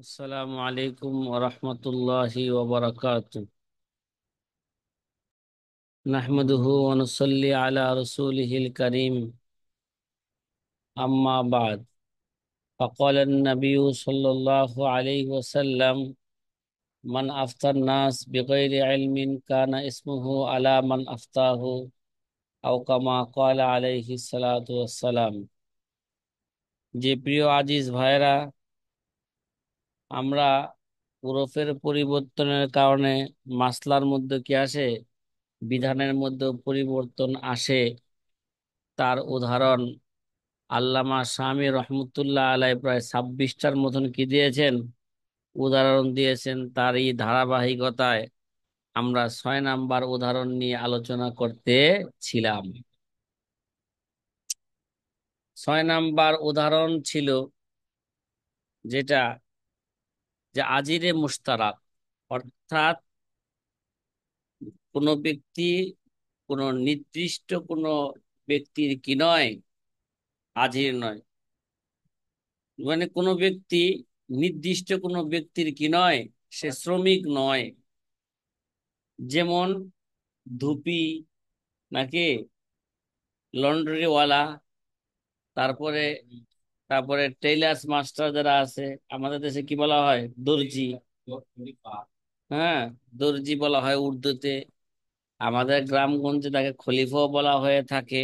আসসালামু আলাইকুম ওয়া রাহমাতুল্লাহি ওয়া বারাকাতুহু। নাহমাদুহু ওয়া নুসাল্লি আলা রাসূলিহিল কারীম। আম্মা বা'দ। ফাকালা an-নাবিয়্যু সাল্লাল্লাহু আলাইহি ওয়াসাল্লাম মান আফতার নাস বিগাইরি ইলমিন কানা ইসমুহু আলা মান আফতাহু আও কামা ক্বালা আলাইহি সালাতু ওয়াসসালাম। যে প্রিয় আজিজ ভাইরা, আমরা ওরফের পরিবর্তনের কারণে মাসলার মধ্যে কি আসে, বিধানের মধ্যে পরিবর্তন আসে। তার উদাহরণ আল্লামা শামী রহমতুল্লাহ আলাই প্রায় 26টার মতন কি দিয়েছেন, উদাহরণ দিয়েছেন। তার এই ধারাবাহিকতায় আমরা 6 নাম্বার উদাহরণ নিয়ে আলোচনা করতে ছিলাম। 6 নাম্বার উদাহরণ ছিল যেটা, যে আজিরে মুশতারাক, অর্থাৎ কোনো ব্যক্তি কোনো নির্দিষ্ট কোনো ব্যক্তির কি নয়, আজির নয়। মানে কোনো ব্যক্তি নির্দিষ্ট কোনো ব্যক্তির কি নয়, সে শ্রমিক নয়। যেমন ধুপি, নাকি লন্ড্রিওয়ালা, তারপরে তারপরে টেইলার্স মাস্টার যারা আছে, আমাদের দেশে কি বলা হয়, দর্জি। হ্যাঁ, দর্জি বলা হয় উর্দুতে। আমাদের গ্রামগঞ্জে তাকে খলিফাও বলা হয়ে থাকে।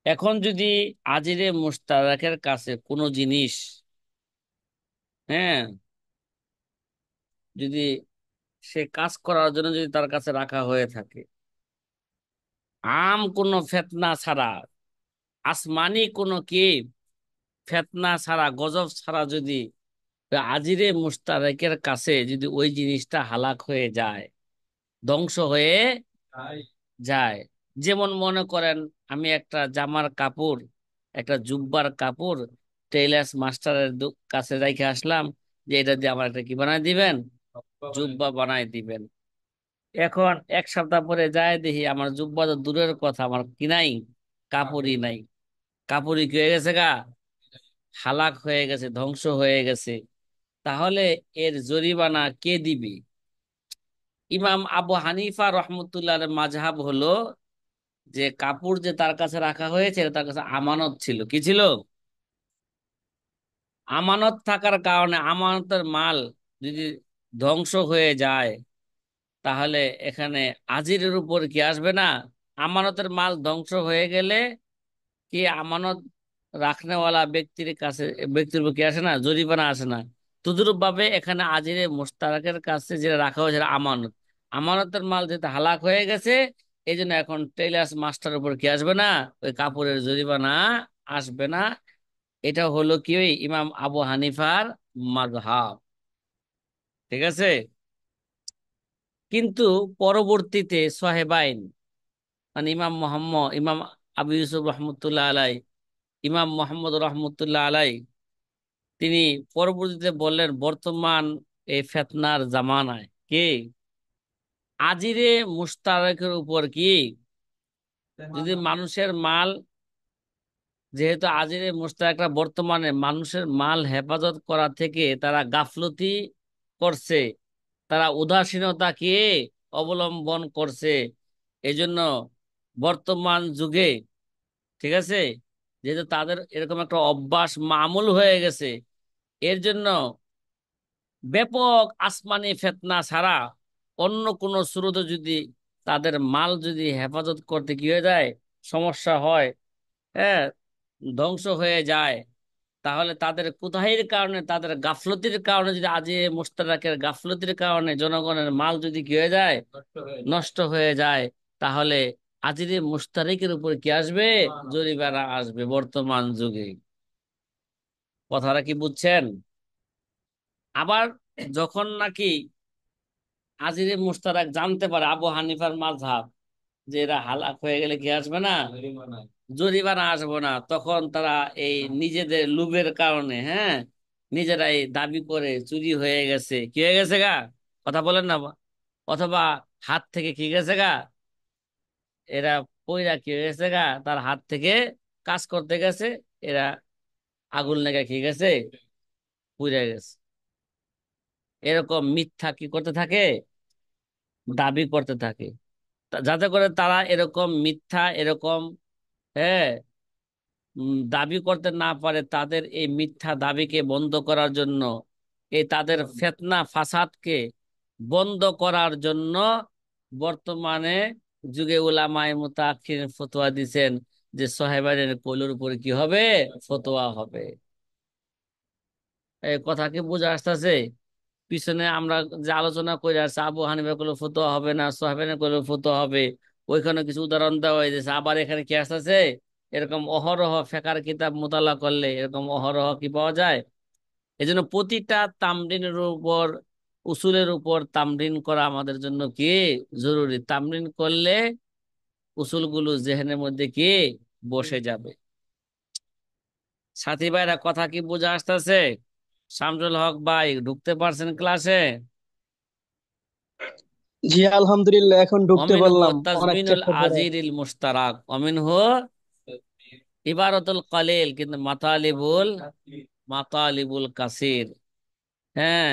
এখন যদি আজিরে মুশতারাকের কাছে কোনো জিনিস, হ্যাঁ, যদি সে কাজ করার জন্য যদি তার কাছে রাখা হয়ে থাকে, কোনো ফেতনা ছাড়া, আসমানি কোনো কি ফেতনা ছাড়া, গজব ছাড়া যদি আজিরে মুশতারেকের কাছে যদি ওই জিনিসটা হালাক হয়ে যায়, ধ্বংস হয়ে যায়। যেমন মনে করেন, আমি একটা জামার কাপড়, একটা জুব্বার কাপড় টেইলার্স মাস্টারের কাছে রেখে আসলাম, যে এটা দিয়ে আমার একটা কি বানাই দিবেন, জুব্বা বানাই দিবেন। এখন 1 সপ্তাহ পরে যায় দেখি আমার জুব্বা তো দূরের কথা, আমার কি নাই, কাপড়ই নাই। কাপড়ই কি হয়ে গেছে গা, হালাক হয়ে গেছে, ধ্বংস হয়ে গেছে। তাহলে এর জরিমানা কে দিবে? ইমাম আবু হানিফা রহমতুল্লাহ মাযহাব হলো যে কাপড় যে তার কাছে রাখা হয়েছে, এটা তার কাছে আমানত ছিল। কি ছিল? আমানত থাকার কারণে আমানতের মাল যদি ধ্বংস হয়ে যায়, তাহলে এখানে আজিরের উপর কি আসবে না? আমানতের মাল ধ্বংস হয়ে গেলে কি আমানত রাখনেওয়ালা ব্যক্তির কাছে, ব্যক্তির উপর কি আসে না, জরিমানা আসে না। তদুরূপ ভাবে এখানে আজিরে মুশতারাকের কাছে যেটা রাখা হয়েছে সেটা আমানত। আমানতের মাল যেটা হালাক হয়ে গেছে, এই জন্য এখন টেইলার্স মাস্টার উপর কি আসবে না, ওই কাপড়ের জরিমানা আসবে না। এটা হলো কি ওই ইমাম আবু হানিফার মাযহাব। ঠিক আছে। কিন্তু পরবর্তীতে সাহেবাইন, মানে ইমাম আবু ইউসুফ রহমতুল্লাহ আলাই, ইমাম মোহাম্মদ রহমতুল্লাহ আলাই, তিনি পরবর্তীতে বললেন, বর্তমান এই ফেতনার জামানায় কি আজিরে মুশতারকের উপর কি, যদি মানুষের মাল, যেহেতু আজিরে মুশতারকরা বর্তমানে মানুষের মাল হেফাজত করা থেকে তারা গাফলতি করছে, তারা উদাসীনতাকে অবলম্বন করছে। এজন্য বর্তমান যুগে, ঠিক আছে, যেহেতু তাদের এরকম একটা অভ্যাস মামুল হয়ে গেছে, এর জন্য ব্যাপক আসমানি ফিতনা ছাড়া অন্য কোনো স্রোতে যদি তাদের মাল যদি হেফাজত করতে কি হয়ে যায়, সমস্যা হয়, হ্যাঁ, ধ্বংস হয়ে যায়, তাহলে তাদের কুতাহির কারণে, তাদের গাফলতির কারণে, যদি আজ মুশতারাকের গাফলতির কারণে জনগণের মাল যদি কি হয়ে যায়, নষ্ট হয়ে যায়, তাহলে আজিরে মুশতারিকের উপর কি আসবে, জরিমানা আসবে বর্তমান যুগে। কথাটা কি বুঝছেন? আবার যখন নাকি আজিরে মুশতারাক জানতে পারে আবু হানিফার মাযহাব যে এরা হালাক হয়ে গেলে কি আসবে না, জরিমানা আসবে না, তখন তারা এই নিজেদের লোভের কারণে, হ্যাঁ, নিজেরাই দাবি করে চুরি হয়ে গেছে, কি হয়ে গেছে গা, কথা বলেন না, অথবা হাত থেকে কি গেছে গা, এরা পয়রা কি হয়ে গেছে গা, তার হাত থেকে কাজ করতে গেছে, এরা আগুন লেগে কি গেছে, পুড়ে গেছে। এরকম মিথ্যা কি করতে থাকে, দাবি করতে থাকে। যাতে করে তারা এরকম মিথ্যা এরকম, হ্যাঁ, দাবি করতে না পারে, তাদের এই মিথ্যা দাবিকে বন্ধ করার জন্য, এই তাদের ফিতনা ফাসাদকে বন্ধ করার জন্য বর্তমানে যুগে উলামায়ে মুতাআখিরিন ফতোয়া দিছেন যে সাহেবানের কৌলের উপর কি হবে, ফতোয়া হবে। এই কথা কি বোঝা আসতেছে? পিছনে আমরা যে আলোচনা করে আসছি, আবু হানিফা করলে ফতোয়া হবে না, সাহেবানের করলে ফতোয়া হবে, ওইখানে কিছু উদাহরণ দেওয়া হয়েছে। আবার এখানে কি আসতেছে, এরকম অহরহ ফেকার কিতাব মোতালা করলে এরকম অহরহ কি পাওয়া যায়। এই জন্য প্রতিটা তামরিনের উপর, উসুলের উপর তামরিন করা আমাদের জন্য কি জরুরি। তামরিন করলে উসুলগুলো জেহেনের মধ্যে কি বসে যাবে। সাথী ভাইরা কথা কি বোঝা আসতেছে? শামসুল হক ভাই ঢুকতে পারছেন ক্লাসে? জি আলহামদুলিল্লাহ, এখন ঢুকতে অমিনহু পারলাম অনেক তাজমিনুল চ্যাপ্টার পরে। আজিরিল মুশতারাক, অমিনহু ইবারাতুল কালিল কিন্তু মাতালিবুল, মাতালিবুল কাসির। হ্যাঁ,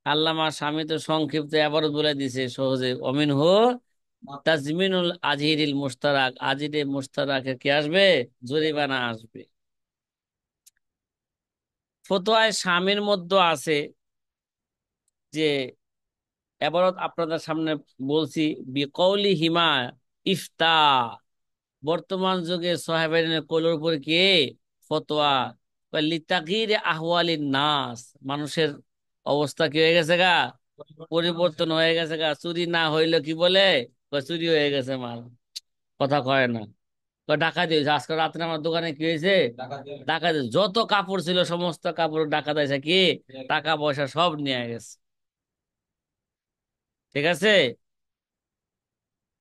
আল্লামা স্বামী তো সংক্ষিপ্ত আবারও বলে দিছে সহজে, অমিনহু তাজমিনুল আজিরিল মুশতারাক, আজিরে মুশতারাকের কি আসবে, জরিমানা আসবে। ফতোয়ায় স্বামীর মধ্যে আছে যে, এবারত আপনাদের সামনে বলছি, বিকৌলি হিমা ইফতা, বর্তমান যুগে সাহাবায়ে কওলের উপর কি ফতোয়া, লিতাগয়ির আহওয়ালিন নাস, মানুষের অবস্থা কি হয়ে গেছে গা, পরিবর্তন হয়ে গেছে গা। চুরি না হইলে কি বলে, কয় চুরি হয়ে গেছে মাল, কথা কয় না। কয় ডাকাতি হয়েছে, আজকে রাত্রে আমার দোকানে কি হয়েছে, ডাকাতি। যত কাপড় ছিল সমস্ত কাপড় ডাকাত হয়েছে কি, টাকা পয়সা সব নিয়ে গেছে। ঠিক আছে।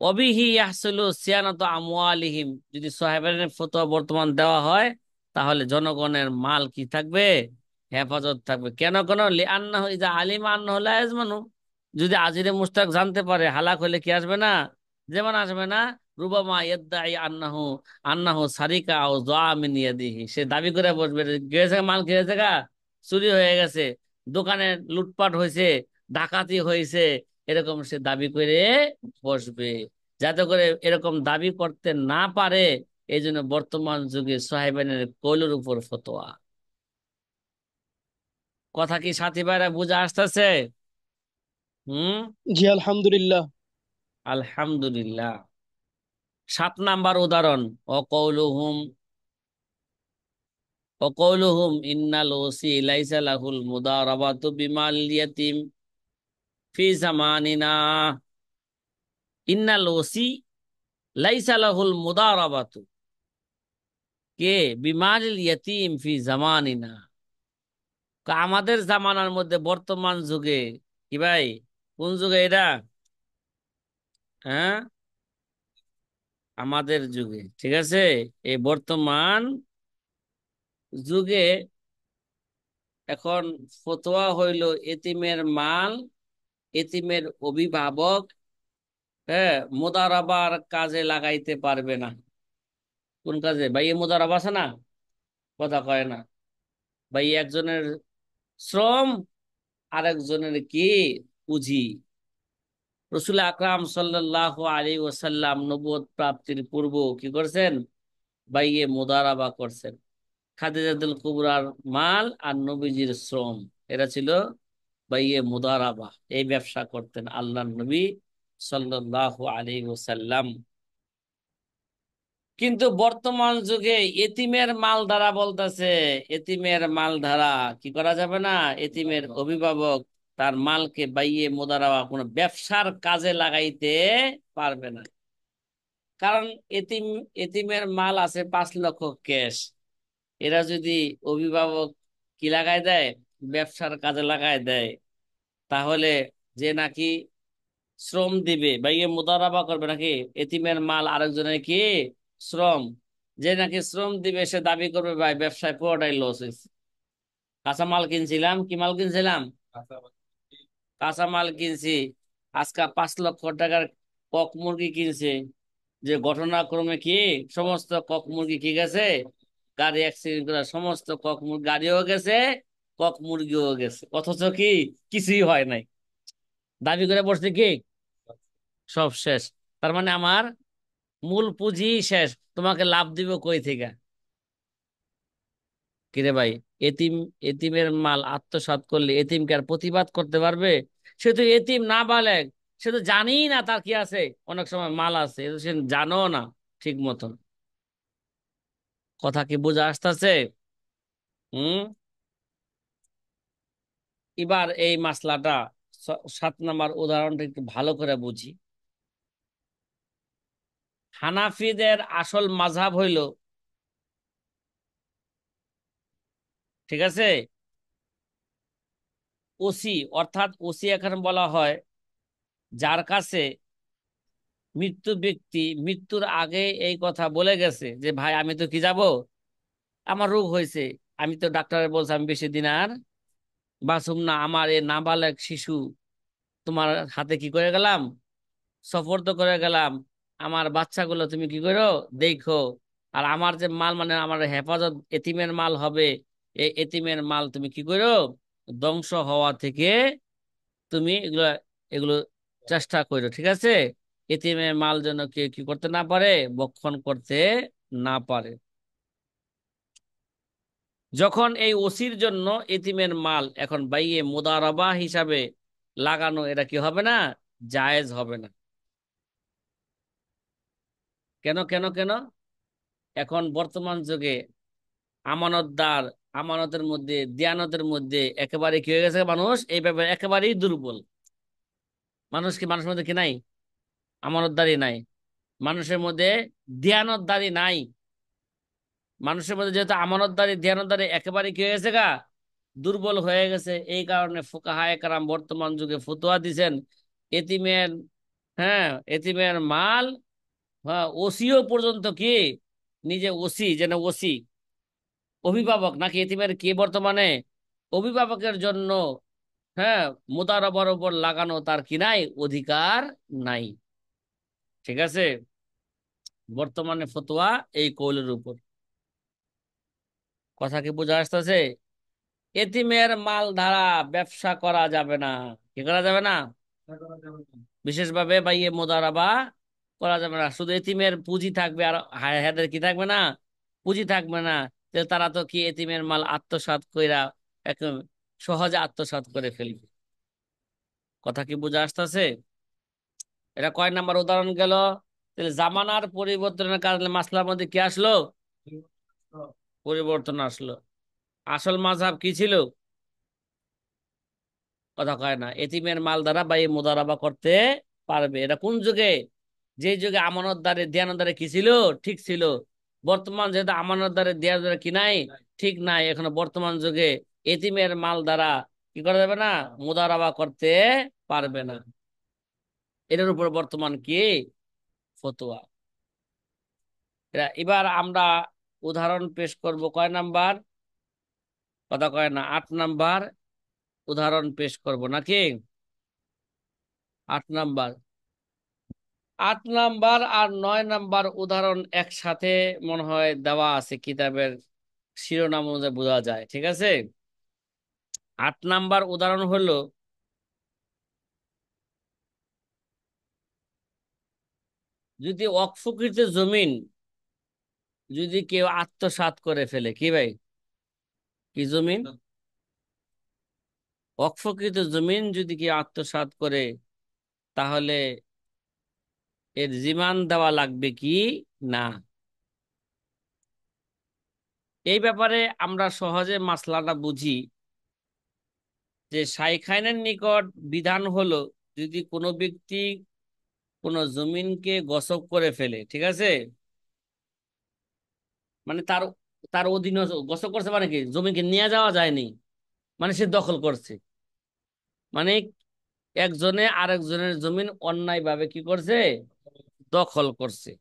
অবিহি ইয়াহসুলু সিয়ানাত আমওয়ালিহিম, যদি সাহেবের ফতোয়া বর্তমান দেওয়া হয়, তাহলে জনগণের মাল কি থাকবে, হেফাজত থাকবে। কেন কেন, লিআন্নাহু ইযা আলিমা আন্নাহু লা ইয়াজমানু, যদি আজিরে মুশতাক জানতে পারে, হালাক হইলে কি আসবে না, যেমন আসবে না। রুবামা ইয়াদদাই আন্নাহু, আন্নাহু সারিকা আও যাআ মিন ইয়াদিহি, সে দাবি করে বসবে গেছে মাল কি হয়েছে গা, চুরি হয়ে গেছে, দোকানে লুটপাট হয়েছে, ডাকাতি হয়েছে, এরকম সে দাবি করে বসবে। যাতে করে এরকম দাবি করতে না পারে, এই জন্য বর্তমান যুগে সাহেবানের কৌলের উপর ফতোয়া। কথা কি সাথী ভাইরা বুঝে আসতেছে? হুম। জি আলহামদুলিল্লাহ। আলহামদুলিল্লাহ। 7 নাম্বার উদাহরণ, অকৌলুহুম, অকৌলুহুম ইন্নাল ওসি লাইসা লাহুল মুদারাবাতু বিমাল ইয়াতিম ফি জামানিনা, ইন্নাল ওসি লাইসা লাহুল মুদারাবাতু কে বিমাল ইয়াতিম ফি জামানিনা, আমাদের জামানার মধ্যে, বর্তমান যুগে, কি ভাই, কোন যুগে এটা, হ্যাঁ, আমাদের যুগে, ঠিক আছে, এই বর্তমান যুগে এখন ফতোয়া হইল এতিমের মাল, এতিমের অভিভাবক, হ্যাঁ, মোদারাবার কাজে লাগাইতে পারবে না। কোন কাজে ভাই, এ মোদারাবা আছে না, কথা কয় না ভাই, একজনের শ্রম আরেকজনের কি পুঁজি। রসুল আকরাম সাল্লাল্লাহু আলাইহি ওয়াসাল্লাম নবুয়ত প্রাপ্তির পূর্ব কি করছেন, বাইয়ে মুদারাবা করছেন। খাদিজাতুল কুবরার মাল আর নবীজির শ্রম, এরা ছিল বাইয়ে মুদারাবা, এই ব্যবসা করতেন আল্লাহর নবী সাল্লাল্লাহু আলাইহি ওয়াসাল্লাম। কিন্তু বর্তমান যুগে এতিমের মাল ধারা বলতেছে, এতিমের মাল ধারা কি করা যাবে না, এতিমের অভিভাবক তার মালকে বাইয়ে মুদারাবা কোনো ব্যবসার কাজে লাগাইতে পারবে না। কারণ এতিম, এতিমের মাল আছে 5 লক্ষ ক্যাশ, এরা যদি অভিভাবক কি লাগাই দেয়, ব্যবসার কাজে লাগাই দেয়, তাহলে যে নাকি শ্রম দিবে বা ইয়ে মুদারাবা করবে নাকি, এতিমের মাল আরেকজনের কি শ্রম, যে নাকি শ্রম দিবে সে দাবি করবে ভাই ব্যবসায় পুরোটাই লস হয়েছে, কাঁচা মাল কিনছিলাম, কি মাল কিনছিলাম, কাঁচা মাল কিনছি, আজকে 5 লক্ষ টাকার কক মুরগি কিনছে, যে ঘটনাক্রমে কি সমস্ত কক মুরগি কি গেছে, গাড়ি অ্যাক্সিডেন্ট করে সমস্ত কক মুরগি গাড়িও গেছে, কক মুরগিও গেছে, অথচ কি কিছুই হয় নাই, দাবি করে বসছে কি সব শেষ। তার মানে আমার মূল পুঁজি শেষ, তোমাকে লাভ দিব কই থেকে? কিরে ভাই, এতিম, এতিমের মাল আত্মসাৎ করলে এতিমকে আর প্রতিবাদ করতে পারবে? সে তো এতিম না বালেগ, সে তো জানি না তার কি আছে, অনেক সময় মাল আছে, এ তো সে জানো না ঠিক মতন। কথা কি বোঝা আসতেছে? হুম। এবার এই মাসলাটা 7 নম্বর উদাহরণটা একটু ভালো করে বুঝি। হানাফিদের আসল মাযহাব হইল, ঠিক আছে, ওসি, অর্থাৎ ওসি এখানে বলা হয় যার কাছে মৃত্যু ব্যক্তি মৃত্যুর আগে এই কথা বলে গেছে যে ভাই আমি তো কি যাব, আমার রোগ হয়েছে, আমি তো ডাক্তারে বলছি আমি বেশি দিন আর বাঁচুম না, আমার এ নাবালক শিশু তোমার হাতে কি করে গেলাম, সফর করে গেলাম, আমার বাচ্চাগুলো তুমি কি করো দেখো, আর আমার যে মাল মানে আমার হেফাজত এতিমের মাল হবে, এই এতিমের মাল তুমি কি করো, ধ্বংস হওয়া থেকে তুমি এগুলো এগুলো চেষ্টা করো, ঠিক আছে, এতিমের মাল যেন কেউ কি করতে না পারে, ভক্ষণ করতে না পারে। যখন এই ওসির জন্য এতিমের মাল এখন বাইয়ে মুদারাবা হিসাবে লাগানো, এটা কি হবে না, জায়েজ হবে না। কেন কেন কেন? এখন বর্তমান যুগে আমানতদার, আমানতের মধ্যে দিয়ানতের মধ্যে একেবারে কি হয়ে গেছে, মানুষ এই ব্যাপারে একেবারেই দুর্বল। মানুষ কি, মানুষের মধ্যে কি নাই, আমানতদারি নাই, মানুষের মধ্যে দিয়ানতদারি নাই। মানুষের মধ্যে যেহেতু আমানতদারি দিয়ানতদারি একেবারে কি হয়ে গেছে গা, দুর্বল হয়ে গেছে, এই কারণে ফুকাহায়ে কেরাম বর্তমান যুগে ফতোয়া দিছেন এতিমের, হ্যাঁ, এতিমের মাল, হ্যাঁ, ওসিও পর্যন্ত কি, নিজে ওসি যেন ওসি, অভিভাবক নাকি এতিমের কি বর্তমানে অভিভাবকের জন্য, হ্যাঁ, মোতারাবার উপর লাগানো তার কি নাই, অধিকার নাই। ঠিক আছে, বর্তমানে ফতোয়া এই কৌলের উপর। কথা কি বোঝা আসতেছে? এতিমের মাল ধারা ব্যবসা করা যাবে না। কি করা যাবে না? বিশেষভাবে বাইয়ে মোদারাবা করা যাবে না। শুধু এতিমের পুঁজি থাকবে আর হায়াদের কি থাকবে না, পুঁজি থাকবে না। তারা তো কি এতিমের মাল আত্মসাৎ কইরা একদম সহজে আত্মসাৎ করে ফেলবে। কথা কি বোঝা আসতেছে? এটা কয় নাম্বার উদাহরণ গেল? তাহলে জামানার পরিবর্তনের কারণে মাসলার মধ্যে কি আসলো, পরিবর্তন আসলো। আসল মাযহাব কি ছিল? কথা কয় না, এতিমের মাল দ্বারা বা এই মুদারাবা করতে পারবে। এটা কোন যুগে? যে যুগে আমানতদারে দেয়ানদারে কি ছিল, ঠিক ছিল। বর্তমান যেহেতু আমানতদারে দেয়ানদারে কি নাই, ঠিক নাই, এখন বর্তমান যুগে এতিমের মাল দ্বারা কি করা যাবে না, মুদারাবা করতে পারবে না। এটার উপর বর্তমান কি ফতোয়া। এবার আমরা উদাহরণ পেশ করব কয় নাম্বার, কথা কয় না, 8 নাম্বার উদাহরণ পেশ করব নাকি? 8 নাম্বার, 8 নাম্বার আর 9 নাম্বার উদাহরণ একসাথে মনে হয় দেওয়া আছে কিতাবের শিরোনাম অনুযায়ী বোঝা যায়, ঠিক আছে। 8 নাম্বার উদাহরণ হলো, যদি অকফকৃত জমিন যদি কেউ আত্মসাৎ করে ফেলে, কি ভাই, কি জমিন, অকফকৃত জমিন যদি কেউ আত্মসাৎ করে, তাহলে এর জিমান দেওয়া লাগবে কি না? এই ব্যাপারে আমরা সহজে মাসলাটা বুঝি যে শাইখাইনের নিকট বিধান হলো, যদি কোনো ব্যক্তি কোনো জমিনকে গসব করে ফেলে, ঠিক আছে, মানে তার তার অধীনে গসব করছে, মানে কি জমিকে নিয়ে যাওয়া যায়নি, মানে সে দখল করছে, মানে একজনে আরেকজনের জমিন অন্যায় ভাবে কি করছে, দখল করছে।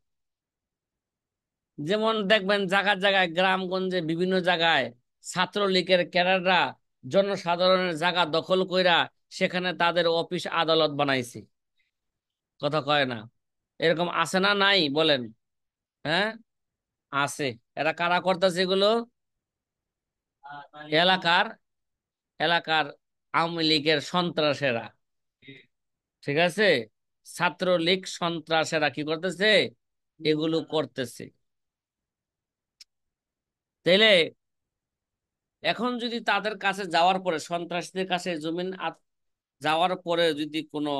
যেমন দেখবেন জায়গায় জায়গায় গ্রামগঞ্জে বিভিন্ন জায়গায় ছাত্রলীগের ক্যাডাররা জনসাধারণের জায়গা দখল কইরা সেখানে তাদের অফিস আদালত বানাইছে। কথা কয় না, এরকম আছে না নাই বলেন? হ্যাঁ, আছে। এরা কারা করতেছে এগুলো? এলাকার এলাকার আওয়ামী লীগের সন্ত্রাসেরা, ঠিক আছে, ছাত্রলীগ সন্ত্রাসেরা কি করতেছে, এগুলো করতেছে। তাইলে এখন যদি তাদের কাছে যাওয়ার পরে, সন্ত্রাসীদের কাছে যাওয়ার পরে যদি কোনো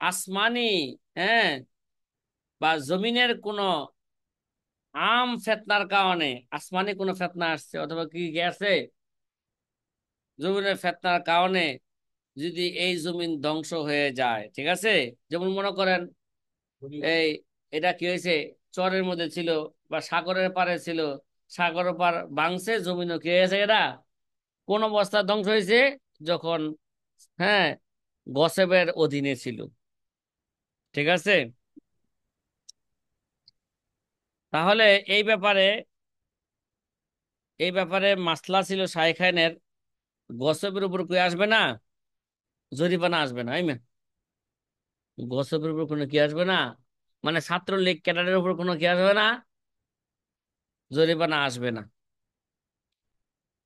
আসমানি, হ্যাঁ, বা জমিনের কোনো ফেতনার কারণে, আসমানি কোনো ফেতনা আসছে অথবা কি গেছে, জমিনের ফেতনার কারণে যদি এই জমিন ধ্বংস হয়ে যায়, ঠিক আছে, যেমন মনে করেন এই, এটা কি হয়েছে, চরের মধ্যে ছিল বা সাগরের পাড়ে ছিল, সাগরের পার ভাঙছে, জমিনও কি হয়েছে, এরা কোন অবস্থা ধ্বংস হয়েছে, যখন, হ্যাঁ, গসেবের অধীনে ছিল, ঠিক আছে। তাহলে এই ব্যাপারে, মাসলা ছিল শাইখানের, গসবের উপর কি আসবে না, জরিমানা আসবে না, গসবের উপর কোনো কি আসবে না, মানে ছাত্রলীগ ক্যাডারের উপর কোনো কি আসবে না, জরিমানা আসবে না।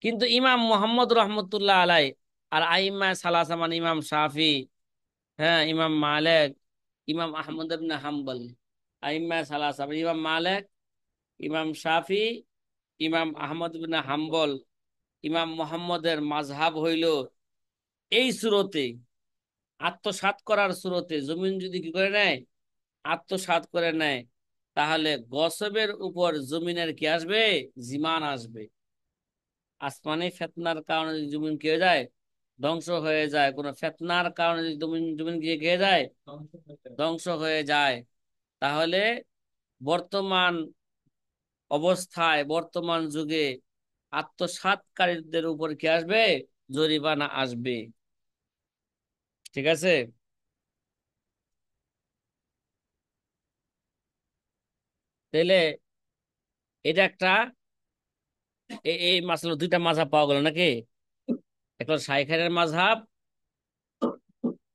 কিন্তু ইমাম মোহাম্মদ রহমতুল্লাহ আলাই আর আইম্মা সালাসা, মানে ইমাম শাফি, হ্যাঁ, ইমাম মালিক, ইমাম আহমদ ইবনে হাম্বল, আইম্মা সালাসা মানে ইমাম মালিক, ইমাম শাফি, ইমাম আহমদ ইবনে হাম্বল, ইমাম মোহাম্মদের মাযহাব হইল এই সুরতে, আত্মসাৎ করার সুরতে জমিন যদি কি করে নেয়, আত্মসাৎ করে নেয়, তাহলে গসবের উপর জমিনের কি আসবে, জিমান আসবে। আসমানি ফেতনার কারণে যদি জমিন কি হয়ে যায়, ধ্বংস হয়ে যায়, কোন ফেতনার কারণে যদি জমিন জমিন গিয়ে খেয়ে যায়, ধ্বংস হয়ে যায়, তাহলে বর্তমান অবস্থায়, বর্তমান যুগে আত্মসাৎকারীদের উপর কি আসবে, জরিমানা আসবে, ঠিক আছে। তাহলে এটা একটা, এই মাসলা দুইটা মাযহাব পাওয়া গেল নাকি, একটা শাইখানের মাযহাব,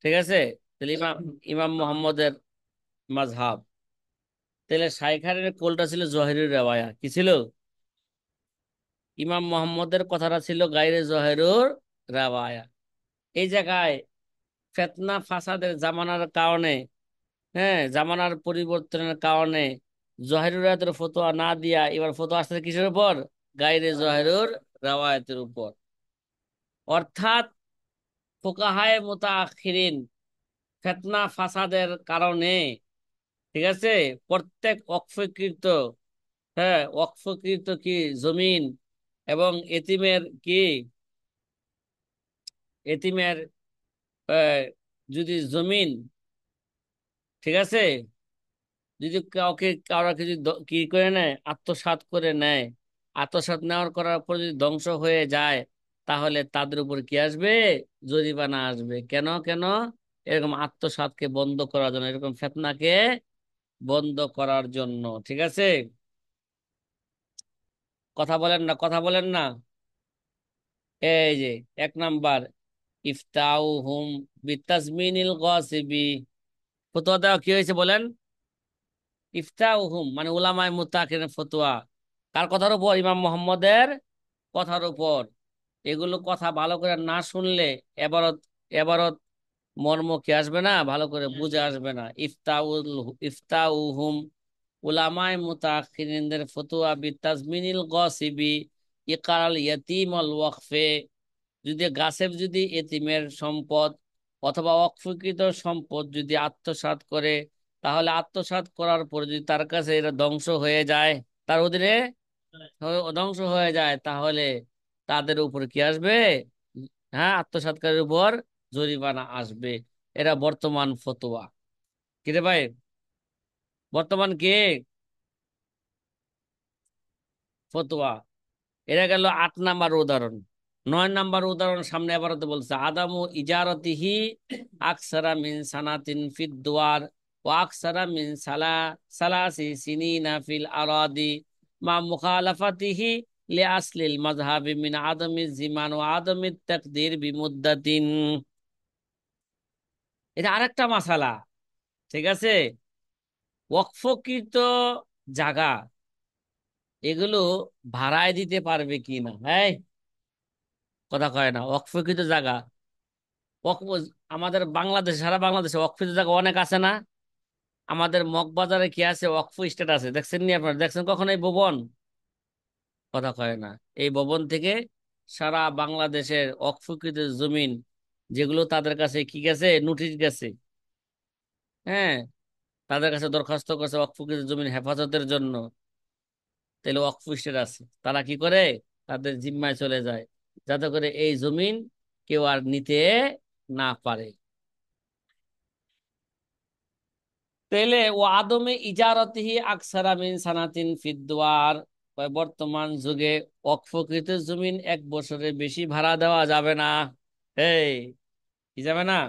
ঠিক আছে, তাহলে ইমাম ইমাম মোহাম্মদের মাযহাব। তাহলে শাইখানের কোলটা ছিল জহিরুর রেওয়ায়া, কি ছিল, ইমাম মোহাম্মদের কথাটা ছিল গায়রে জহিরুর রেওয়ায়া। এই জায়গায় ফিতনা ফাসাদের জামানার কারণে, হ্যাঁ, জামানার পরিবর্তনের কারণে জহিরুর রেওয়ায়াতের ফতোয়া না দিয়া এবার ফতোয়া আসছে কিসের উপর, গায়রে জহিরুর রেওয়ায়াতের উপর। অর্থাৎ ফুকাহায়ে মুতাআখিরিন ফিতনা ফাসাদের কারণে, ঠিক আছে, প্রত্যেক অক্ফকৃত, হ্যাঁ, অক্ফকৃত কি জমিন এবং এতিমের কি, এতিমের আহ, যদি জমিন, ঠিক আছে, যদি কাউকে যদি কি করে নেয়, আত্মসাৎ করে নেয়, আত্মসাৎ নেওয়ার করার পর যদি ধ্বংস হয়ে যায়, তাহলে তাদের উপর কি আসবে, জরিমানা আসবে। কেন কেন, এরকম আত্মসাৎকে বন্ধ করার জন্য, এরকম ফিতনাকে বন্ধ করার জন্য, ঠিক আছে। কথা বলেন না, কথা বলেন না। এই যে 1 নাম্বার, ইফতাউহুম বিতাজমিনিল গাসিবি, ফতোয়া দেওয়া কি হয়েছে বলেন, ইফতাউহুম মানে উলামায়ে মুত্তাকিনের ফতোয়া, কার কথার উপর, ইমাম মোহাম্মদের কথার উপর। এগুলো কথা ভালো করে না শুনলে এবারত এবারত মর্ম কি আসবে না, ভালো করে বুঝে আসবে না। ইফতাউহুম উলামায়ে মুতাআখিরিনদের ফতোয়া বিতাজমিনিল গাসিবি ইকারাল ইয়াতীম ওয়াল ওয়াকফে, যদি গাসেব যদি এতিমের সম্পদ অথবা অকফকৃত সম্পদ যদি আত্মসাৎ করে, তাহলে আত্মসাৎ করার পর যদি তার কাছে এটা ধ্বংস হয়ে যায়, তার অধীনে ধ্বংস হয়ে যায়, তাহলে তাদের উপর কি আসবে, হ্যাঁ, আত্মসাৎকারীর উপর জরিমানা আসবে। এরা বর্তমান ফতোয়া, কিরে ভাই, বর্তমান কে ফতোয়া। এরা গেল 8 নাম্বার উদাহরণ। 9 নাম্বার উদাহরণ সামনে আবার তো বলছে, আদামু ইজারতিহি আকসারা মিন সানাতিন ফিদ দুয়ার ও আকসারা মিন সালাসি সিনিনা ফিল আরাদি মা মুখালাফাতিহি লি আসলিল মাযহাবি মিন আদমি জিমান ও আদমি তাকদির বিমুদ্দাতিন। এটা আরেকটা মাসালা, ঠিক আছে। ওয়াকফকৃত জায়গা, এগুলো ভাড়ায় দিতে পারবে কিনা, হ্যাঁ, কথা কয় না, অক্ফকৃত জায়গা ওয়াকফ আমাদের বাংলাদেশে, সারা বাংলাদেশে ওয়াকফিত জায়গা অনেক আছে না? আমাদের মগবাজারে কি আছে, ওয়াকফ স্টেট আছে, দেখছেন নি আপনারা? দেখছেন কখন এই ভবন? কথা কয় না। এই ভবন থেকে সারা বাংলাদেশের অক্ফকৃত জমিন, যেগুলো তাদের কাছে কি গেছে, নোটিশ গেছে, হ্যাঁ, তাদের কাছে দরখাস্ত করছে অক্ফকৃত জমিন হেফাজতের জন্য, তাহলে ওয়াকফ স্টেট আছে, তারা কি করে, তাদের জিম্মায় চলে যায়, যাতে করে এই জমিন কেউ আর নিতে না পারে। তাইলে ও আদমে ইজারতিহি আকসারা মিন সানাতিন ফিদ্দুয়ার, বর্তমান যুগে অক্ফকৃত জমিন 1 বছরের বেশি ভাড়া দেওয়া যাবে না। এই, কি যাবে না?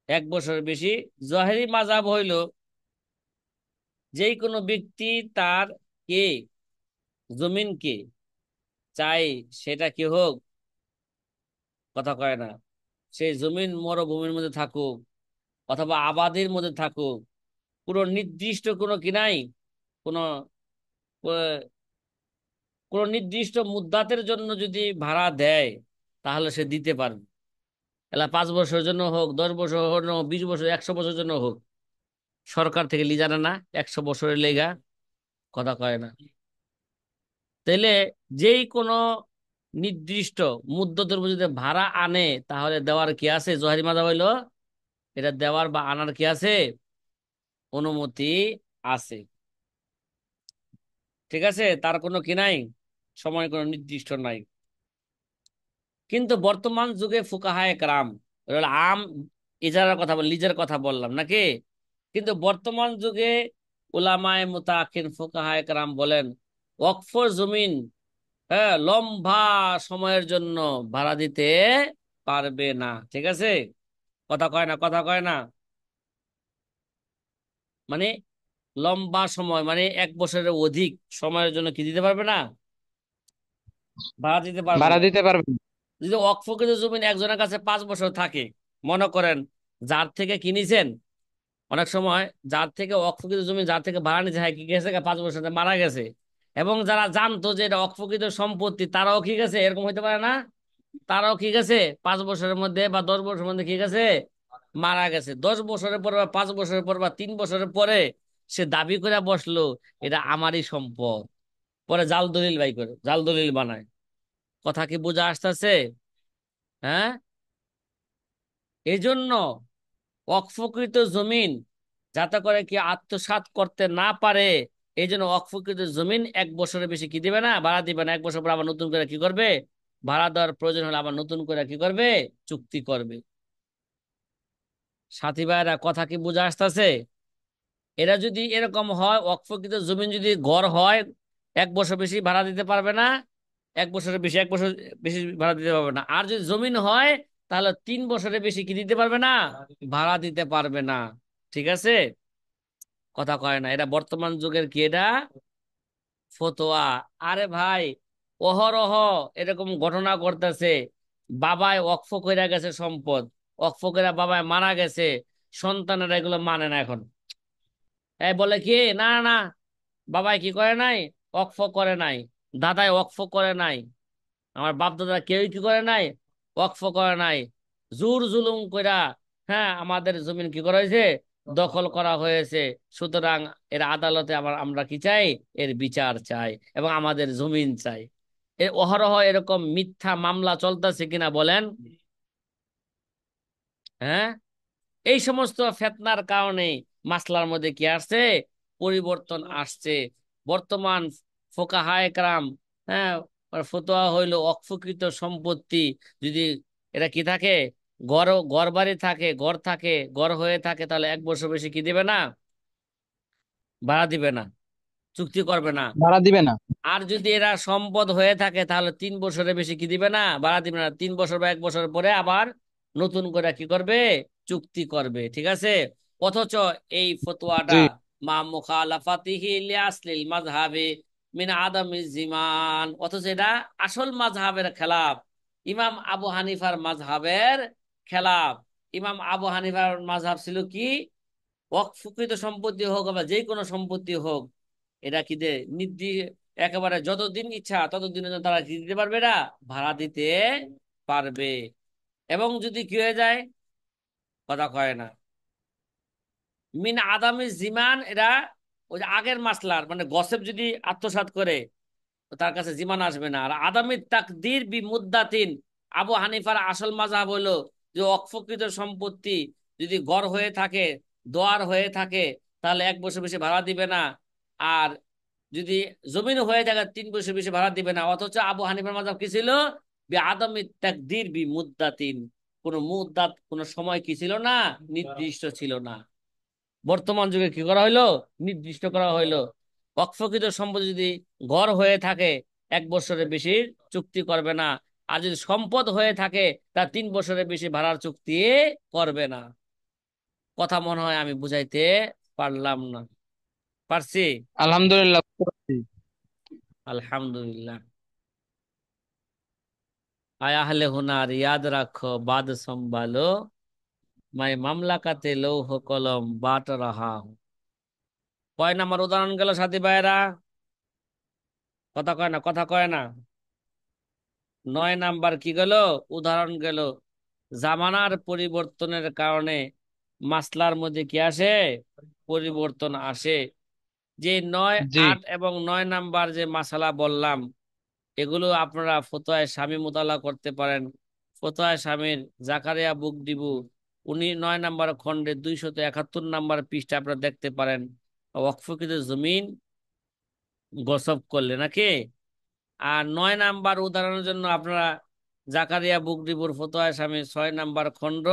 1 বছরের বেশি। জহেরি মাযহাব হইল যেই কোনো ব্যক্তি তার কে জমিনকে চাই, সেটা কি হোক, কথা কয় না, সেই জমিন মরুভূমির মধ্যে থাকুক অথবা আবাদির মধ্যে থাকুক, কোনো নির্দিষ্ট কোনো কি নাই, কোনো কোন নির্দিষ্ট মুদ্দাতের জন্য যদি ভাড়া দেয়, তাহলে সে দিতে পারবে। এলা 5 বছরের জন্য হোক, 10 বছর হোক, 20 বছর, 100 বছরের জন্য হোক, সরকার থেকে লিজানা না 100 বছরের লেগা, কথা কয় না। তাইলে যেই কোনো নির্দিষ্ট মুদ্দতের উপর যদি ভাড়া আনে, তাহলে দেওয়ার কি আছে? জোহারি মাযহাব হইলো এটা দেওয়ার বা আনার কি আছে, অনুমতি আছে। ঠিক আছে, তার কোনো কি নাই, সময় কোনো নির্দিষ্ট নাই। কিন্তু বর্তমান যুগে ফুকাহায়ে কেরাম, আম ইজারার কথা লিজের কথা বললাম নাকি, কিন্তু বর্তমান যুগে উলামায়ে মুতাআখির ফুকাহায়ে কেরাম বলেন ওয়াকফ জমিন, হ্যাঁ, লম্বা সময়ের জন্য ভাড়া দিতে পারবে না। ঠিক আছে, কথা কয় না, কথা কয় না, মানে লম্বা সময় মানে 1 বছরের অধিক সময়ের জন্য কি দিতে পারবে না, ভাড়া দিতে পারবে ভাড়া না। দিতে পারবেন। যদি অকফকৃত জমিন একজনের কাছে 5 বছর থাকে, মনে করেন যার থেকে কিনেছেন, অনেক সময় যার থেকে অকফকৃত জমি, যার থেকে ভাড়া নিচ্ছে, হ্যাঁ কি গেছে 5 বছরে মারা গেছে, এবং যারা জানতো যে এটা অকফকৃত সম্পত্তি, তারাও কি গেছে, এরকম হইতে পারে না, তারাও কি গেছে 5 বছরের মধ্যে বা 10 বছরের মধ্যে কি গেছে, মারা গেছে। 10 বছরের পর বা 5 বছরের পর বা 3 বছরের পরে সে দাবি করে বসলো এটা আমারই সম্পদ, পরে জাল দলিল বাই করে, জাল দলিল বানায়। কথা কি বোঝা আসতেছে? হ্যাঁ, এই জন্য অকফকৃত জমিন যাতে করে কি আত্মসাৎ করতে না পারে, এই জন্য অকফকৃত জমিন 1 বছরের বেশি কি দিবে না, ভাড়া দিবে না। 1 বছর পর আবার নতুন করে কি করবে, ভাড়া দেওয়ার প্রয়োজন হলে আবার নতুন করে কি করবে, চুক্তি করবে। সাথী ভাইরা, কথা কি বোঝা আসতেছে? এরা যদি এরকম হয়, অকফকৃত জমিন যদি গড় হয়, 1 বছর বেশি ভাড়া দিতে পারবে না, 1 বছরের বেশি, 1 বছর বেশি ভাড়া দিতে পারবে না। আর যদি জমিন হয়, তাহলে 3 বছরের বেশি কি দিতে পারবে না, ভাড়া দিতে পারবে না। ঠিক আছে, কথা কয় না। এটা বর্তমান যুগের কি, এটা ফতোয়া। আরে ভাই, অহরহ এরকম ঘটনা করতেছে, বাবায় ওয়াকফ কইরা গেছে সম্পদ, ওয়াকফ কইরা বাবায় মারা গেছে, সন্তানেরা এগুলো মানে না এখন। এই বলে কি, না না, বাবাই কি করে নাই, ওয়াকফ করে নাই, দাদাই ওয়াকফ করে নাই, আমার বাপ দাদা কেউই কি করে নাই, ওয়াকফ করে নাই, জোর জুলুম কইরা, হ্যাঁ, আমাদের জমিন কি করা হয়েছে, দখল করা হয়েছে। সুতরাং এর আদালতে আমরা কি চাই, এর বিচার চাই এবং আমাদের জমিন চাই। এর অহরহ এরকম মিথ্যা মামলা চলতেছে কিনা বলেন? হ্যাঁ, এই সমস্ত ফেতনার কারণে মাসলার মধ্যে কি আসছে, পরিবর্তন আসছে। বর্তমান ফোকাহায়ে কেরাম, হ্যাঁ, আর ফতোয়া হইল অকফকৃত সম্পত্তি যদি এটা কি থাকে, ঘর বাড়ি থাকে, ঘর থাকে, ঘর হয়ে থাকে, তাহলে 1 বছর বেশি কি দিবে না, ভাড়া দিবে না, চুক্তি করবে না। ভাড়া দিবে না। আর যদি এরা সম্পদ হয়ে থাকে, তাহলে 3 বছরের বেশি কি দিবে না, ভাড়া দিবে না। 3 বছর বা 1 বছর পরে আবার নতুন করে কি করবে, চুক্তি করবে। ঠিক আছে, অথচ এই ফতোয়াটা জি। মা মুখালাফাতিহি লিআসলিল মাযহাবি মিন আদামি জিমান, অথচ এটা আসল মাযহাবের খেলাফ, ইমাম আবু হানিফার মাযহাবের খেলাফ। ইমাম আবু হানিফার মাযহাব ছিল কি, ওয়াকফকৃত সম্পত্তি হোক বা যে কোনো সম্পত্তি হোক, এটা কি দে, একেবারে যতদিন ইচ্ছা ততদিনের জন্য তারা কি দিতে পারবে না, ভাড়া দিতে পারবে। এবং যদি কি হয়ে যায়, কথা কয় না, মিন আদামি জিমান, এরা ওই যে আগের মাসলার মানে গসেব যদি আত্মসাৎ করে তো তার কাছে জিমান আসবে না। আর আদামি তাকদির বি মুদ্দাতিন, আবু হানিফার আসল মাযহাব হলো যে অকফকৃত সম্পত্তি যদি গড় হয়ে থাকে, দোয়ার হয়ে থাকে, তাহলে 1 বছর বেশি ভাড়া দিবে না। আর যদি জমিন হয়ে থাকে 3 বছর বেশি ভাড়া দিবে না। অথচ আবু হানিফার মাযহাব কি ছিল, বি আদামি তাকদির বি মুদ্দাতিন, কোন মুদ্দাত কোন সময় কি ছিল না, নির্দিষ্ট ছিল না। বর্তমান যুগে কি করা হইলো, নির্দিষ্ট করা হইলো। অক্ষকৃত সম্পত্তি যদি গড় হয়ে থাকে 1 বছরের বেশি চুক্তি করবে না। আর যদি সম্পদ হয়ে থাকে তা 3 বছরের বেশি ভাড়ার চুক্তি করবে না। কথা মনে হয় আমি বুঝাইতে পারলাম না? পারছি? আলহামদুলিল্লাহ, বুঝতে পারছি। আলহামদুলিল্লাহ। আয় আহলে হুনার ইয়াদ রাখো, বাদ সম্ভালো, মাই মামলাকাতে লৌহ কলম বাট রাহা হুঁ। কয় নাম্বার উদাহরণ গেল সাথী ভাইয়েরা? কথা কয় না, কথা কয় না। 9 নাম্বার কি গেল, উদাহরণ গেল। জামানার পরিবর্তনের কারণে মাসলার মধ্যে কি আসে, পরিবর্তন আসে। যে নয়, জি। 8 এবং 9 নাম্বার যে মাসালা বললাম, এগুলো আপনারা ফতোয়ায়ে শামী মোতালা করতে পারেন। ফতোয়ায়ে শামীর জাকারিয়া বুক ডিবু 9 নাম্বার খণ্ডে 271 নাম্বার পৃষ্ঠা আপনারা দেখতে পারেন। ওয়াকফকৃত জমিন গসব করলে নাকি। আর 9 নাম্বার উদাহরণের জন্য আপনারা জাকারিয়া বুক ডিপোর ফতোয়া স্বামী 6 নাম্বার খণ্ড,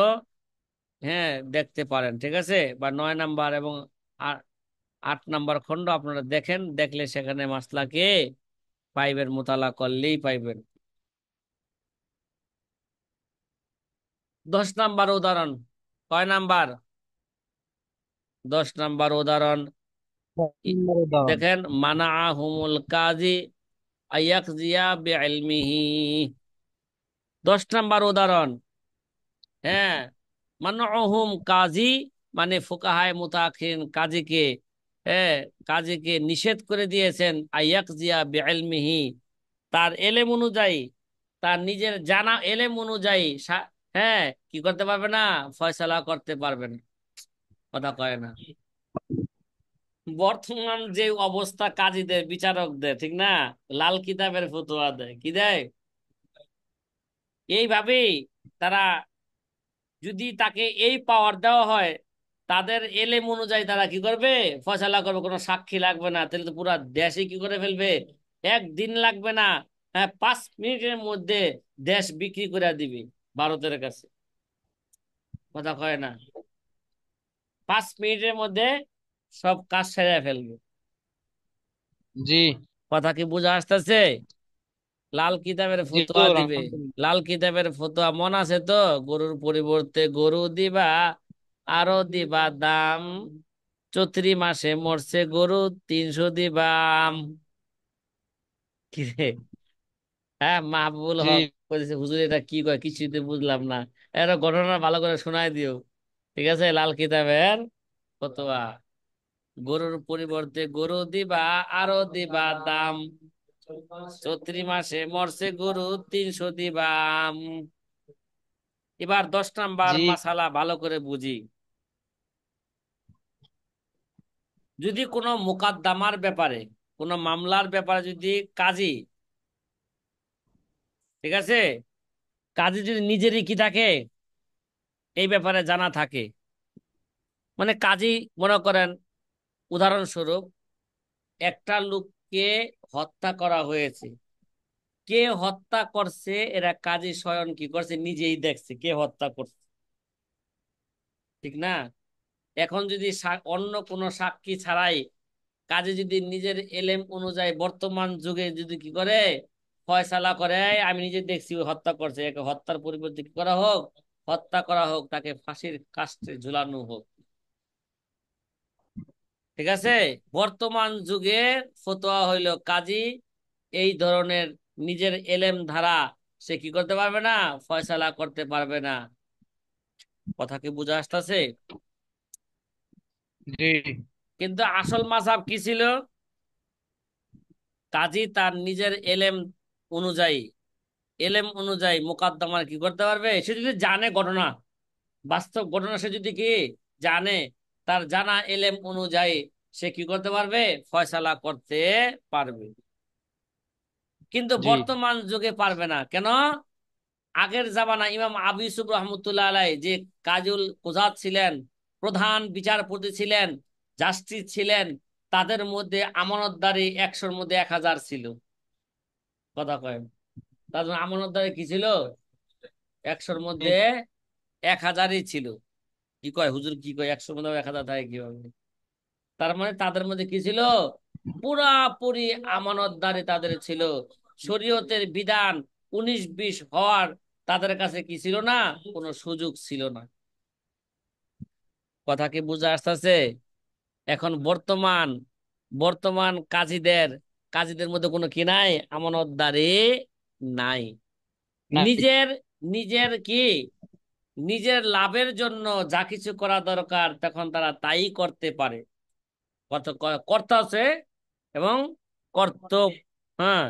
হ্যাঁ, দেখতে পারেন, ঠিক আছে। বা 9 নাম্বার এবং 8 নাম্বার খণ্ড আপনারা দেখেন, দেখলে সেখানে মাসলাকে পাইবেন, মোতালা করলেই পাইবেন। 10 নাম্বার উদাহরণ, কয় নাম্বার, 10 নাম্বার উদাহরণ। ই- উদাহরণ। দেখেন, মানা হুমুল কাজী আয়াকজিয়া বিইলমিহি। 10 নাম্বার উদাহরণ, হ্যাঁ, মানউহুম কাজী, মানে ফুকাহায়ে মুতাআখিরিন কাজীকে, হ্যাঁ, কাজীকে নিষেধ করে দিয়েছেন আইয়াকজিয়া বিইলমিহি, তার এলেম অনুযায়ী, তার নিজের জানা এলেম অনুযায়ী হ্যাঁ, কি করতে পারবে না, ফয়সালা করতে পারবে না। কথা কয় না। বর্তমান যে অবস্থা কাজীদের, বিচারকদের, ঠিক না, লাল কিতাবের ফতোয়া দেয়, কি দেয়, এইভাবেই তারা, যদি তাকে এই পাওয়ার দেওয়া হয়, তাদের এলেম অনুযায়ী তারা কি করবে, ফয়সালা করবে, কোনো সাক্ষী লাগবে না। তাহলে তো পুরা দেশে কি করে ফেলবে, একদিন লাগবে না, হ্যাঁ, 5 মিনিটের মধ্যে দেশ বিক্রি করে দিবে ভারতের কাছে। কথা কয় না। 5 মিনিটের মধ্যে সব কাজ সেরে ফেলবে। জি। কথা কি বোঝা আসতেছে? লাল কিতাবের জি ফতোয়া হুজুর, দিবে। আলহামদুলিল্লাহ। লাল কিতাবের ফতোয়া মন আছে তো, গরুর পরিবর্তে গরু দিবা, আরো দিবা দাম, চৈত্রি মাসে মরছে গরু, 300 দিবাম। কিরে, হ্যাঁ, মাহবুবুল জি হক বলেছে, হুজুর এটা কি কয়, কিছুই তো বুঝলাম না, এটা ঘটনা ভালো করে শোনায় দিও। ঠিক আছে, লাল কিতাবের ফতোয়া, গরুর পরিবর্তে গরু দিবা, আরো দিবা দাম, চৈত্রি মাসে মরছে গরু, 300 দিবাম। এবার 10 নাম্বার জি মাসালা ভালো করে বুঝি। যদি কোনো মোকদ্দমার ব্যাপারে, কোনো মামলার ব্যাপারে যদি কাজী, ঠিক আছে, কাজী যদি নিজেরই কি থাকে, এই ব্যাপারে জানা থাকে, মানে কাজী, মনে করেন উদাহরণস্বরূপ, একটা লোককে হত্যা করা হয়েছে, কে হত্যা করছে এরা কাজী স্বয়ং কি করছে, নিজেই দেখছে কে হত্যা করছে, ঠিক না। এখন যদি অন্য কোনো সাক্ষী ছাড়াই কাজে যদি নিজের এলেম অনুযায়ী বর্তমান যুগে যদি কি করে, ফয়সালা করে, আমি নিজে দেখছি ও হত্যা করছে, একে হত্যার পরিবর্তে কি করা হোক, হত্যা করা হোক, তাকে ফাঁসির কাস্টে ঝুলানো হোক, ঠিক আছে। বর্তমান যুগে ফতোয়া হইল কাজী এই ধরনের নিজের এলেম ধারা সে কি করতে পারবে না, ফয়সালা করতে পারবে না। কথা কি বুঝা আসতেছে? জি। কিন্তু আসল মাযহাব কি ছিল, কাজী তার নিজের অনুযায়ী এলেম অনুযায়ী মোকদ্দমা কি করতে পারবে, সে যদি জানে ঘটনা, বাস্তব ঘটনা সে যদি কি জানে, তার জানা এলেম অনুযায়ী সে কি করতে পারবে, ফয়সালা করতে পারবে। কিন্তু জি। বর্তমান যুগে পারবে না কেন? আগের জামানা ইমাম আবু ইউসুফ রহমতুল্লাহ আলাই যে কাজুল কুজাত ছিলেন, প্রধান বিচারপতি ছিলেন, জাস্টিস ছিলেন, তাদের মধ্যে আমানতদারি 100-র মধ্যে 1000 ছিল। কথা কয়, তাদের আমানতদারি কি ছিল? 100-র মধ্যে 1000ই ছিল। কি কয় হুজুর, কি কয় 100-র মধ্যে 1000 থাকে কিভাবে? তার মানে তাদের মধ্যে কি ছিল? পুরাপুরি আমানতদারি তাদের ছিল। শরীয়তের বিধান 19-20 হওয়ার তাদের কাছে কি ছিল না, কোনো সুযোগ ছিল না। কথা কি বুঝা আসতেছে? এখন বর্তমান বর্তমান কাজীদের মধ্যে কোনো কি নাই, আমানতদারি নাই। নাই। নিজের নিজের কি নিজের লাভের জন্য যা কিছু করা দরকার তখন তারা তাই করতে পারে। কত কর্তা আছে এবং কর্তব্য। হ্যাঁ,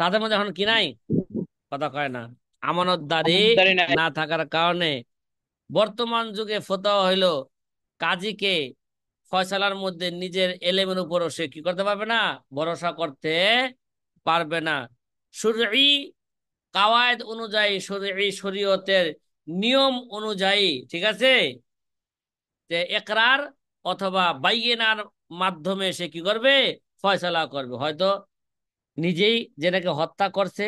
তাদের মধ্যে এখন কি নাই, কথা কয় না, আমানতদারি আমানতদারি নাই। না থাকার কারণে বর্তমান যুগে ফতোয়া হইলো কাজীকে ফয়সালার মধ্যে নিজের এলেমের উপরও সে কি করতে পারবে না, ভরসা করতে পারবে না। শরঈ কাওয়ায়েদ অনুযায়ী, শরীয়তের নিয়ম অনুযায়ী, ঠিক আছে, যে একরার অথবা বাইয়িনার মাধ্যমে সে কি করবে, ফয়সালা করবে। হয়তো নিজেই যে নাকি হত্যা করছে,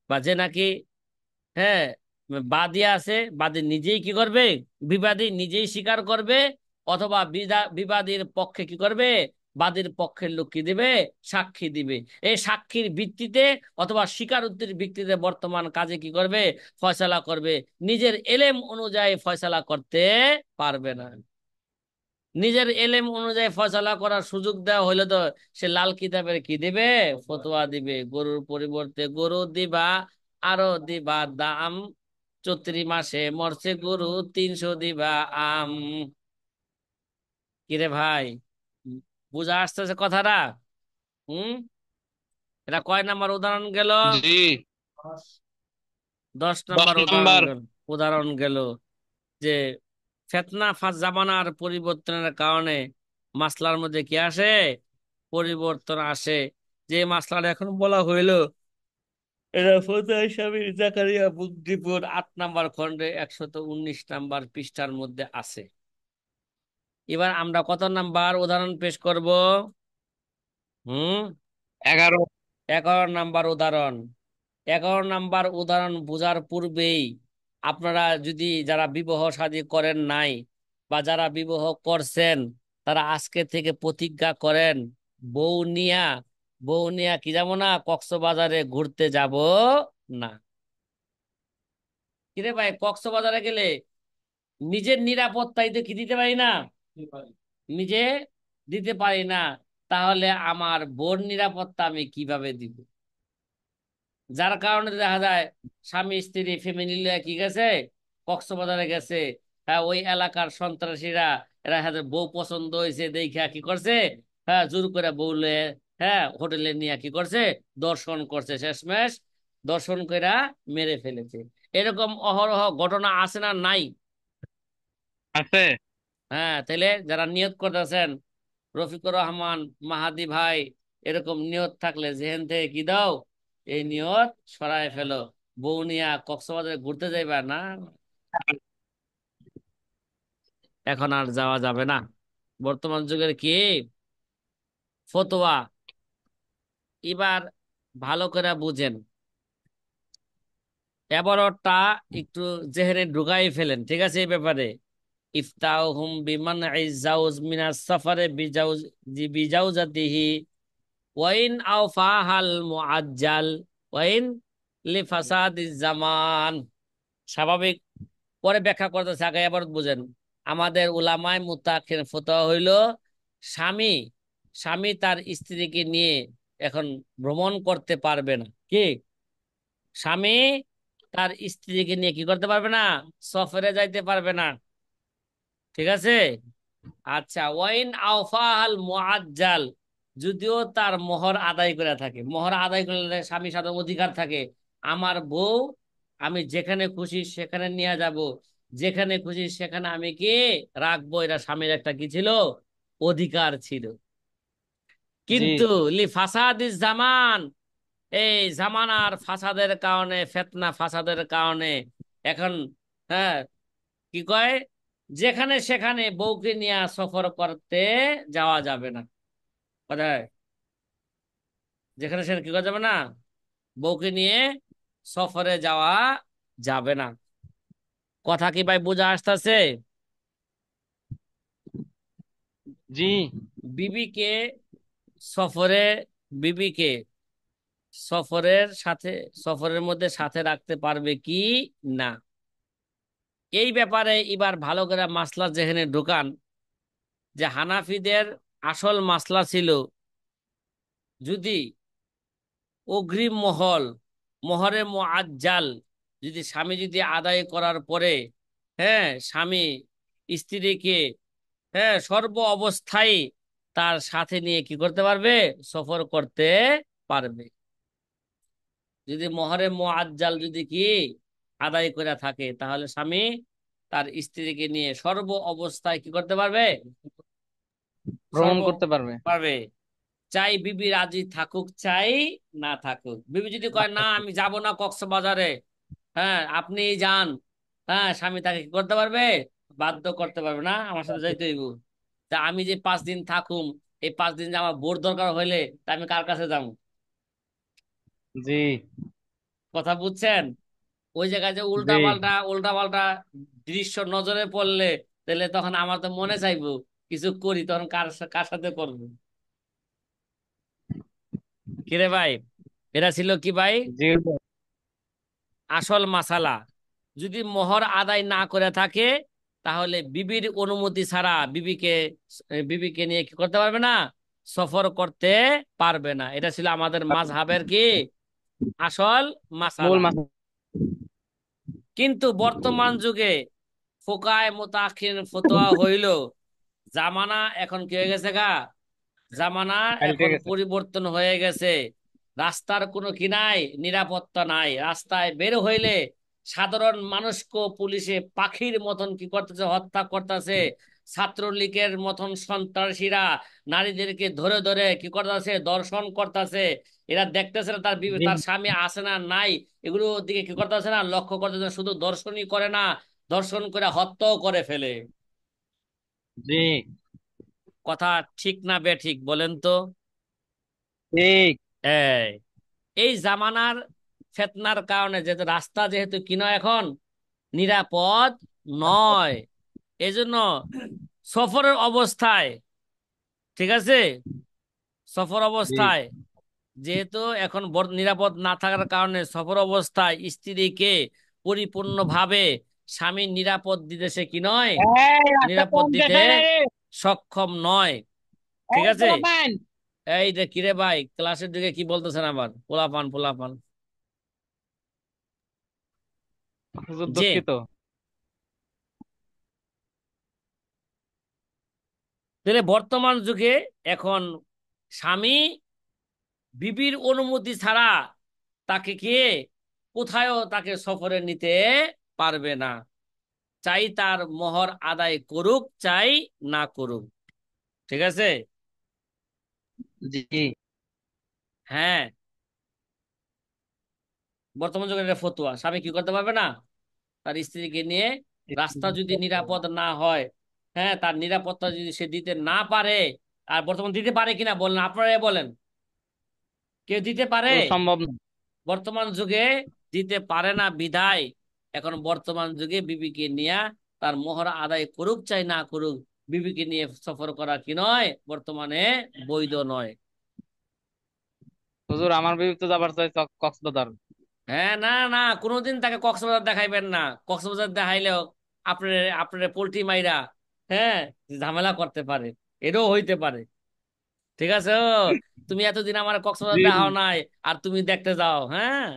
বা যে নাকি, হ্যাঁ, বাদী আছে, বাদী নিজেই কি করবে, বিবাদী নিজেই স্বীকার করবে, অথবা বিবাদীর পক্ষে কি করবে, বাদীর পক্ষের লোক কি দিবে, সাক্ষী দিবে। এই সাক্ষীর ভিত্তিতে অথবা স্বীকারোক্তির ভিত্তিতে বর্তমান কাজে কি করবে, ফয়সালা করবে। নিজের এলেম অনুযায়ী ফয়সালা করতে পারবে না। নিজের এলেম অনুযায়ী ফয়সালা করার সুযোগ দেওয়া হইলে তো সে লাল কিতাবের কি দিবে, ফতোয়া দিবে, গরুর পরিবর্তে গরু দিবা, আরো দিবা দাম, 34 মাসে মরছে গরু, 300 দিবা আম। কিরে ভাই, বুঝা আসতেছে কথাটা? হুম, এটা কয় নাম্বার উদাহরণ গেল? জি। 10 নাম্বার 10 উদাহরণ নাম্বার। গেল। উদাহরণ গেল যে ফেতনা জামানার পরিবর্তনের কারণে মাসলার মধ্যে কি আসে, পরিবর্তন আসে। যে মাসলাটা এখন বলা হইলো, এটা ফতুয়া স্বামী জাকারিয়া বুদ্ধিপুর 8 নাম্বার খণ্ডে 119 নাম্বার পৃষ্ঠার মধ্যে আছে। এবার আমরা কত নাম্বার উদাহরণ পেশ করব? হুম, 11। 11 নাম্বার উদাহরণ। 11 নাম্বার উদাহরণ বোঝার পূর্বেই আপনারা যদি, যারা বিবাহ শাদী করেন নাই বা যারা বিবাহ করছেন, তারা আজকে থেকে প্রতিজ্ঞা করেন, বউ নিয়া বউ নিয়া কি যাবো না, কক্সবাজারে ঘুরতে যাব না। কিরে ভাই, কক্সবাজারে গেলে নিজের নিরাপত্তাই তো কি দিতে পারি না, নিজে দিতে পারি না, তাহলে আমার বোন নিরাপত্তা আমি কিভাবে দিব? যার কারণে দেখা যায় স্বামী স্ত্রী ফ্যামিলি কি গেছে, কক্সবাজারে গেছে। হ্যাঁ, ওই এলাকার সন্ত্রাসীরা, এরা হাতে বউ পছন্দ হয়েছে দেখা কি করছে, হ্যাঁ, জোর করে বউ লয়ে, হ্যাঁ, হোটেলে নিয়ে কি করছে, দর্শন করছে, শেষমেশ দর্শন কইরা মেরে ফেলেছে। এরকম অহরহ ঘটনা আছে না নাই? আছে। হ্যাঁ, তাহলে যারা নিয়ত করতেছেন, রফিকুর রহমান, মাহাদি ভাই, এরকম নিয়ত থাকলে জেহেন থেকে কি দাও, এই নিয়ত সরায় ফেলো। বউ নিয়া কক্সবাজারে ঘুরতে যাইবা না, এখন আর যাওয়া যাবে না। বর্তমান যুগের কি ফতোয়া, এবার ভালো করে বুঝেন, এবারটা একটু জেহেনে ঢুকাই ফেলেন, ঠিক আছে? এই ব্যাপারে ইফতাহুম বিমানঈ জাওজ মিনাস সাফারে বিজাউজাতিহি ওয়াইন আওফাহাল মুআজ্জাল ওয়াইন লিফাসাদিজ জামান। স্বাভাবিক, পরে ব্যাখ্যা করতেছে, আগে আবার বুঝেন। আমাদের উলামায়ে মুত্তাকিন ফতোয়া হইল, স্বামী স্বামী তার স্ত্রীকে নিয়ে এখন ভ্রমণ করতে পারবে না। কি, স্বামী তার স্ত্রীকে নিয়ে কি করতে পারবে না, সফরে যাইতে পারবে না, ঠিক আছে? আচ্ছা, ওয়াইন আওফাহাল মুআজ্জাল, যদিও তার মোহর আদায় করে থাকে, মোহর আদায় করলে স্বামী সাথে অধিকার থাকে, আমার বউ আমি যেখানে খুশি সেখানে নিয়ে যাব, যেখানে খুশি সেখানে আমি কি রাখবো, এটা স্বামীর একটা কি ছিল, অধিকার ছিল। জি কিন্তু লি ফাসাদিস জামান, এই জামানার ফাসাদের কারণে, ফিতনা ফাসাদের কারণে এখন, হ্যাঁ, কি কয়, যেখানে সেখানে বউকে নিয়ে সফর করতে যাওয়া যাবে না। কোথায়? যেখানে সেখানে কি করা যাবে না, বউকে নিয়ে সফরে যাওয়া যাবে না। কথা কি ভাই বোঝা আসতেছে? জি বিবিকে সফরে, বিবিকে সফরের সাথে, সফরের মধ্যে সাথে রাখতে পারবে কি না, এই ব্যাপারে এবার ভালো করে মাসলা যেখানে ঢুকান, যে হানাফিদের আসল মাসলা ছিল, যদি অগ্রিম মহল, মোহরে মুআজ্জাল, যদি স্বামী যদি আদায় করার পরে, হ্যাঁ, স্বামী স্ত্রীকে, হ্যাঁ, সর্ব অবস্থায় তার সাথে নিয়ে কি করতে পারবে, সফর করতে পারবে। যদি মোহরে মুআজ্জাল যদি কি আদায় করে থাকে, তাহলে স্বামী তার স্ত্রীকে নিয়ে সর্ব অবস্থায় কি করতে পারবে, ভ্রমণ সর্ব করতে পারবে। পারবে। চাই বিবি রাজি থাকুক, চাই না থাকুক, বিবি যদি কয় না আমি যাব না কক্সবাজারে, হ্যাঁ আপনি যান, হ্যাঁ, স্বামী তাকে কি করতে পারবে, বাধ্য করতে পারবে না আমার সাথে যাইতে হইব। তা আমি যে 5 দিন থাকুম, এই 5 দিন যে আমার বোর দরকার হইলে তা আমি কার কাছে যাবো? জি কথা বুঝছেন? ওই জায়গায় যে জি উল্টা পাল্টা দৃশ্য নজরে পড়লে, তাহলে তখন আমার তো মনে চাইবো কিছু করি, তখন কার সাথে করবো? কিরে ভাই, এটা ছিল কি ভাই, জি আসল মাসালা। যদি মোহর আদায় না করে থাকে, তাহলে বিবির অনুমতি ছাড়া বিবিকে নিয়ে কি করতে পারবে না, সফর করতে পারবে না। এটা ছিল আমাদের মাযহাবের কি আসল মূল মাসালা। মাস। কিন্তু বর্তমান যুগে ফোকায়ে মুতাআখিরিন ফতোয়া হইল, জামানা এখন কি হয়ে গেছে গা, জামানা পাল্টে এখন গেছে। পরিবর্তন হয়ে গেছে। রাস্তার কোনো কি নাই, নিরাপত্তা নাই। রাস্তায় বের হইলে সাধারণ মানুষকে পুলিশে পাখির মতন কি করতেছে, হত্যা করতেছে। ছাত্রলীগের মতন সন্ত্রাসীরা নারীদেরকে ধরে ধরে কি করতেছে, দর্শন করতেছে। এরা দেখতেছে না জি তার স্বামী আছে না নাই, এগুলো দিকে কি করতেছে না, লক্ষ্য করতেছে না। শুধু দর্শনই করে না, দর্শন করে হত্যাও করে ফেলে। জি কথা ঠিক না বেঠিক বলেন তো? ঠিক। এই এই জামানার ফেতনার কারণে, যেহেতু রাস্তা যেহেতু কি নয় এখন, নিরাপদ নয়, এজন্য সফরের অবস্থায়, ঠিক আছে, সফর জি অবস্থায় যেহেতু এখন নিরাপদ না থাকার কারণে, সফর অবস্থায় স্ত্রীকে পরিপূর্ণভাবে স্বামী নিরাপদ দিতে সে কি নয়, এই রাস্তা নিরাপদ কোন দিতে দেশে রে? সক্ষম নয়। ঠিক এই আছে। পোলাপান। এই যে কিরে ভাই, ক্লাসের দিকে কি বলতেছেন আবার, পোলাপান পোলাপান? হুজুর যে দুঃখিত। তাহলে বর্তমান যুগে এখন স্বামী বিবির অনুমতি ছাড়া তাকে কে কোথায়ও তাকে সফরে নিতে পারবে না, চাই তার মোহর আদায় করুক, চাই না করুক। ঠিক আছে। জি হ্যাঁ, বর্তমান যুগের এটা ফতুয়া, স্বামী কি করতে পারবে না, তার স্ত্রীকে নিয়ে রাস্তা যদি নিরাপদ না হয়, হ্যাঁ, তার নিরাপত্তা যদি সে দিতে না পারে, আর বর্তমান দিতে পারে কিনা বলেন, আপনারা বলেন, কেউ দিতে পারে? ও সম্ভব না। বর্তমান যুগে দিতে পারে না বিধায়, এখন বর্তমান যুগে বিবিকে নিয়ে তার মোহর আদায় করুক চাই না করুক, বিবিকে নিয়ে সফর করা কি নয়, বর্তমানে বৈধ নয়। হুজুর আমার বিরুদ্ধে যাবার চাই কক্সবাজার। হ্যাঁ, না না, কোনোদিন তাকে কক্সবাজার দেখাইবেন না। কক্সবাজার দেখাইলেও আপনার আপনার পোল্ট্রি মাইরা, হ্যাঁ, ঝামেলা করতে পারে, এটাও হইতে পারে। ঠিক আছে। ও, তুমি এতদিন আমার কক্সবাজার জি দেখাও নাই, আর তুমি দেখতে যাও, হ্যাঁ,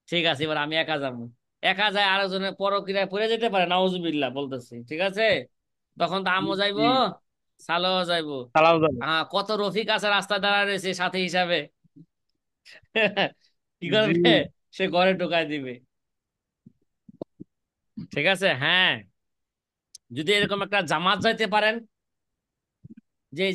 ঠিক আছে, এবার আমি একা যাবো। একা যায় আরেকজনের পরকীয়ায় পড়ে যেতে পারে, নাউজুবিল্লাহ বলতেছি, ঠিক আছে। তখন তো আম্মু যাইবো, জি চালাও যাইবো। চালাও যাবে। কত রফিক আছে রাস্তায় দাঁড়ায় রয়েছে সাথী হিসাবে। কি জি। করবে? সে ঘরে ঢোকায় দিবে। ঠিক আছে, হ্যাঁ। যদি এরকম একটা জামাত যাইতে পারেন